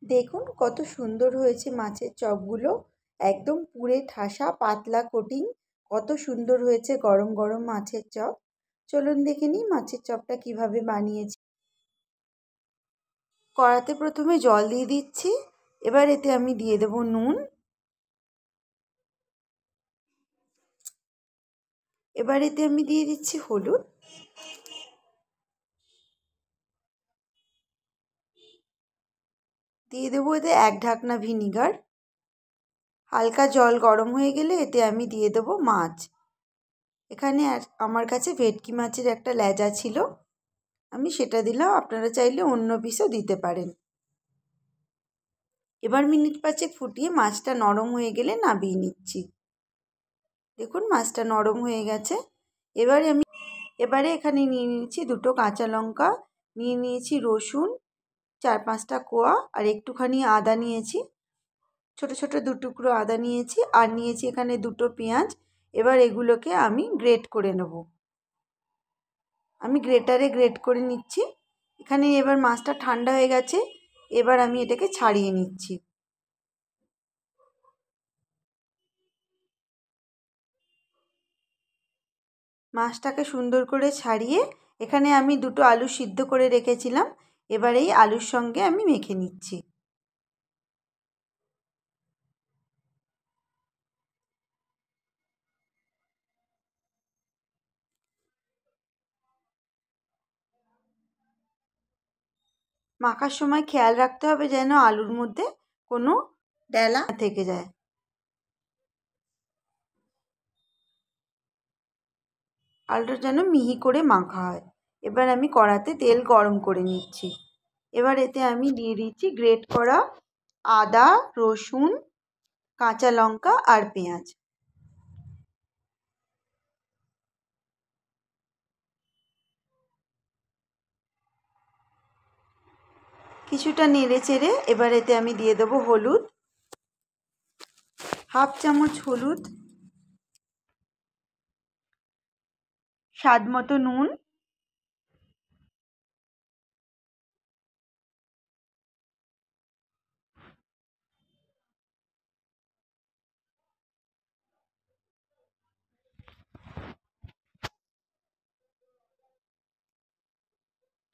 দেখুন কত সুন্দর হয়েছে মাছের চপগুলো, একদম পুরে ঠাসা পাতলা কোটিং। কত সুন্দর হয়েছে গরম গরম মাছের চপ। চলুন দেখে নিই মাছের চপটা কিভাবে বানিয়েছি। কড়াতে প্রথমে জল দিয়ে দিচ্ছি। এবার এতে আমি দিয়ে দেব নুন। এবার এতে আমি দিয়ে দিচ্ছি হলুদ। দিয়ে দেবো এতে 1 ঢাকনা ভিনিগার। হালকা জল গরম হয়ে গেলে এতে আমি দিয়ে দেবো মাছ। এখানে আমার কাছে ভেটকি মাছের একটা লেজা ছিল, আমি সেটা দিলাম, আপনারা চাইলে অন্য পিসও দিতে পারেন। এবার মিনিট 5 ফুটিয়ে মাছটা নরম হয়ে গেলে নামিয়ে নিচ্ছি। দেখুন মাছটা নরম হয়ে গেছে। এবারে এখানে নিয়ে নিয়েছি 2টো কাঁচা লঙ্কা, নিয়ে নিয়েছি রসুন 4-5টা কোয়া, আর একটুখানি আদা নিয়েছি, ছোট ছোট 2 টুকরো আদা নিয়েছি, আর নিয়েছি এখানে 2টো পেঁয়াজ। এবার এগুলোকে আমি গ্রেট করে নেব। আমি গ্রেটারে গ্রেট করে নিচ্ছি। এখানে এবার মাছটা ঠান্ডা হয়ে গেছে, এবার আমি এটাকে ছাড়িয়ে নিচ্ছি। মাছটাকে সুন্দর করে ছাড়িয়ে এখানে আমি 2টো আলু সিদ্ধ করে রেখেছিলাম, এবার এই আলুর সঙ্গে আমি মেখে নিচ্ছি। মাখার সময় খেয়াল রাখতে হবে যেন আলুর মধ্যে কোনো ডেলা না থেকে যায়। আলুটা যেন মিহি করে মাখা হয়। এবার আমি কড়াতে তেল গরম করে নিচ্ছি। এবার এতে আমি দিয়ে দিচ্ছি গ্রেট করা আদা, রসুন, কাঁচা লঙ্কা আর পেঁয়াজ। কিছুটা নেড়ে চেড়ে এবার এতে আমি দিয়ে দেবো হলুদ, 1/2 চামচ হলুদ, স্বাদ মতো নুন,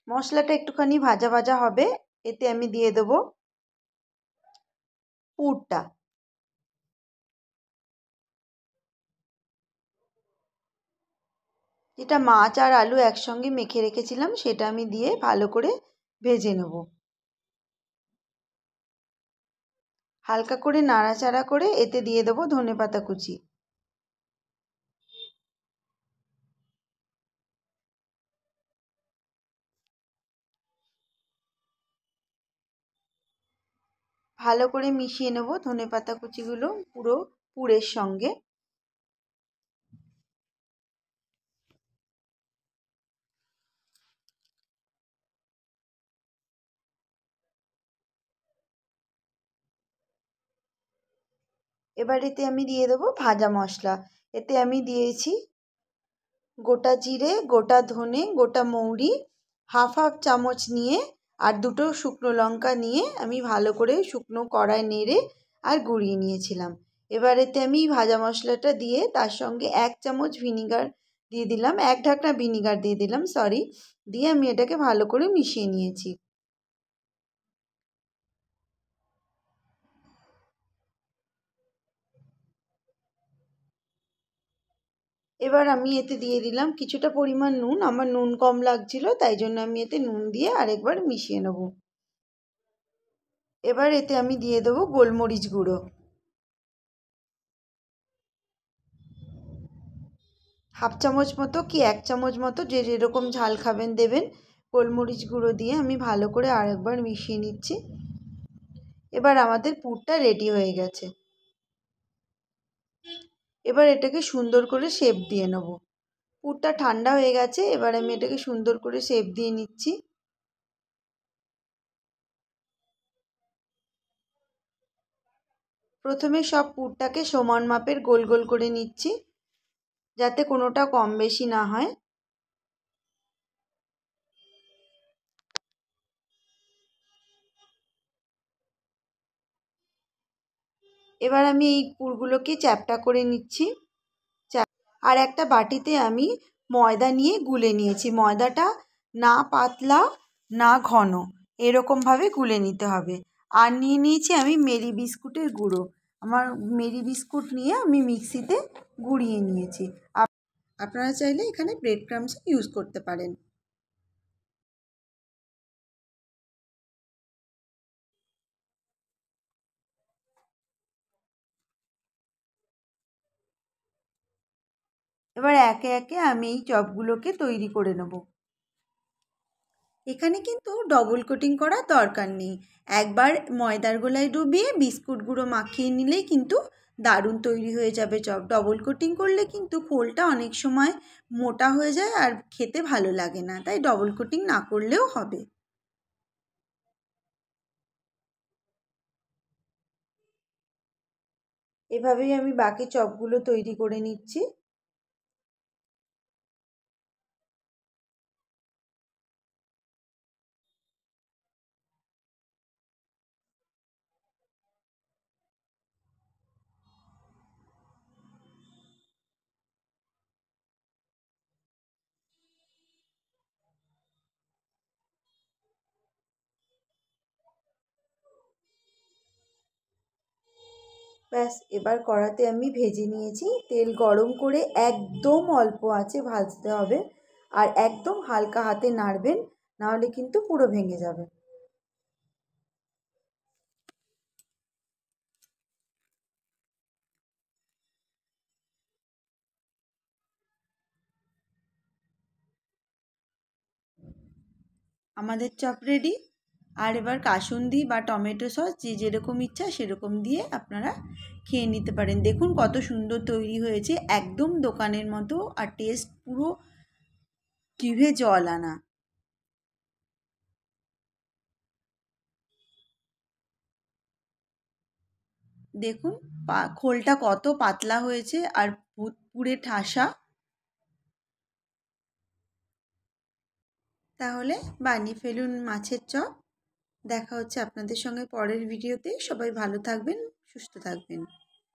মশলাটা একটুখানি ভাজা ভাজা হবে, এতে আমি দিয়ে দেবো পুরটা। যেটা মাছ আর আলু একসঙ্গে মেখে রেখেছিলাম সেটা আমি দিয়ে ভালো করে ভেজে নেব। হালকা করে নাড়াচাড়া করে এতে দিয়ে দেবো ধনেপাতা কুচি। ভালো করে মিশিয়ে নেব ধনেপাতা কুচিগুলো পুরো পুরের সঙ্গে। এবার এতে আমি দিয়ে দেবো ভাজা মশলা। এতে আমি দিয়েছি গোটা জিরে, গোটা ধনে, গোটা মৌরি, 1/2 চামচ নিয়ে আর 2টো শুকনো লঙ্কা নিয়ে আমি ভালো করে শুকনো কড়ায় নেড়ে আর গুঁড়িয়ে নিয়েছিলাম। এবার এতে আমি ভাজা মশলাটা দিয়ে তার সঙ্গে 1 চামচ ভিনিগার দিয়ে দিলাম, 1 ঢাকনা ভিনিগার দিয়ে দিলাম, দিয়ে আমি এটাকে ভালো করে মিশিয়ে নিয়েছি। এবার আমি এতে দিয়ে দিলাম কিছুটা পরিমাণ নুন, আমার নুন কম লাগছিল তাই জন্য আমি এতে নুন দিয়ে আরেকবার মিশিয়ে নেব। এবার এতে আমি দিয়ে দেবো গোলমরিচ গুঁড়ো, 1/2 চামচ মতো কি 1 চামচ মতো, যে যেরকম ঝাল খাবেন দেবেন। গোলমরিচ গুঁড়ো দিয়ে আমি ভালো করে আরেকবার মিশিয়ে নিচ্ছি। এবার আমাদের পুরটা রেডি হয়ে গেছে। এবার এটাকে সুন্দর করে শেপ দিয়ে নেব। পুরটা ঠান্ডা হয়ে গেছে, এবার আমি এটাকে সুন্দর করে শেপ দিয়ে নিচ্ছি। প্রথমে সব পুরটাকে সমান মাপের গোল গোল করে নিচ্ছি, যাতে কোনোটা কম বেশি না হয়। এবার আমি এই পুরগুলোকে চ্যাপ্টা করে নিচ্ছি। আর একটা বাটিতে আমি ময়দা নিয়ে গুলে নিয়েছি। ময়দাটা না পাতলা না ঘন, এরকমভাবে গুলে নিতে হবে। আর নিয়ে নিয়েছি আমি মেরি বিস্কুটের গুঁড়ো। আমার মেরি বিস্কুট নিয়ে আমি মিক্সিতে গুঁড়িয়ে নিয়েছি। আপনারা চাইলে এখানে ব্রেড ক্রাম্বস ইউজ করতে পারেন। এবার একে একে আমি এই চপগুলোকে তৈরি করে নেব। এখানে কিন্তু ডবল কোটিং করার দরকার নেই। একবার ময়দার গোলায় ডুবিয়ে বিস্কুট গুঁড়ো মাখিয়ে নিলেই কিন্তু দারুণ তৈরি হয়ে যাবে চপ। ডবল কোটিং করলে কিন্তু খোলটা অনেক সময় মোটা হয়ে যায় আর খেতে ভালো লাগে না, তাই ডবল কোটিং না করলেও হবে। এভাবেই আমি বাকি চপগুলো তৈরি করে নিচ্ছি। ব্যাস, এবার কড়াতে আমি ভেজে নিয়েছি। তেল গরম করে একদম অল্প আঁচে ভাজতে হবে, আর একদম হালকা হাতে নাড়বেন, নাহলে কিন্তু পুরো ভেঙে যাবে। আমাদের চপ রেডি। আর এবার কাসুন্দি বা টমেটো সস যে যেরকম ইচ্ছা সেরকম দিয়ে আপনারা খেয়ে নিতে পারেন। দেখুন কত সুন্দর তৈরি হয়েছে, একদম দোকানের মতো, আর টেস্ট পুরো জিভে জল আনা। দেখুন খোলটা কত পাতলা হয়েছে আর পুরে ঠাসা। তাহলে বানিয়ে ফেলুন মাছের চপ। দেখা হচ্ছে আপনাদের সঙ্গে পরের ভিডিওতে। সবাই ভালো থাকবেন, সুস্থ থাকবেন।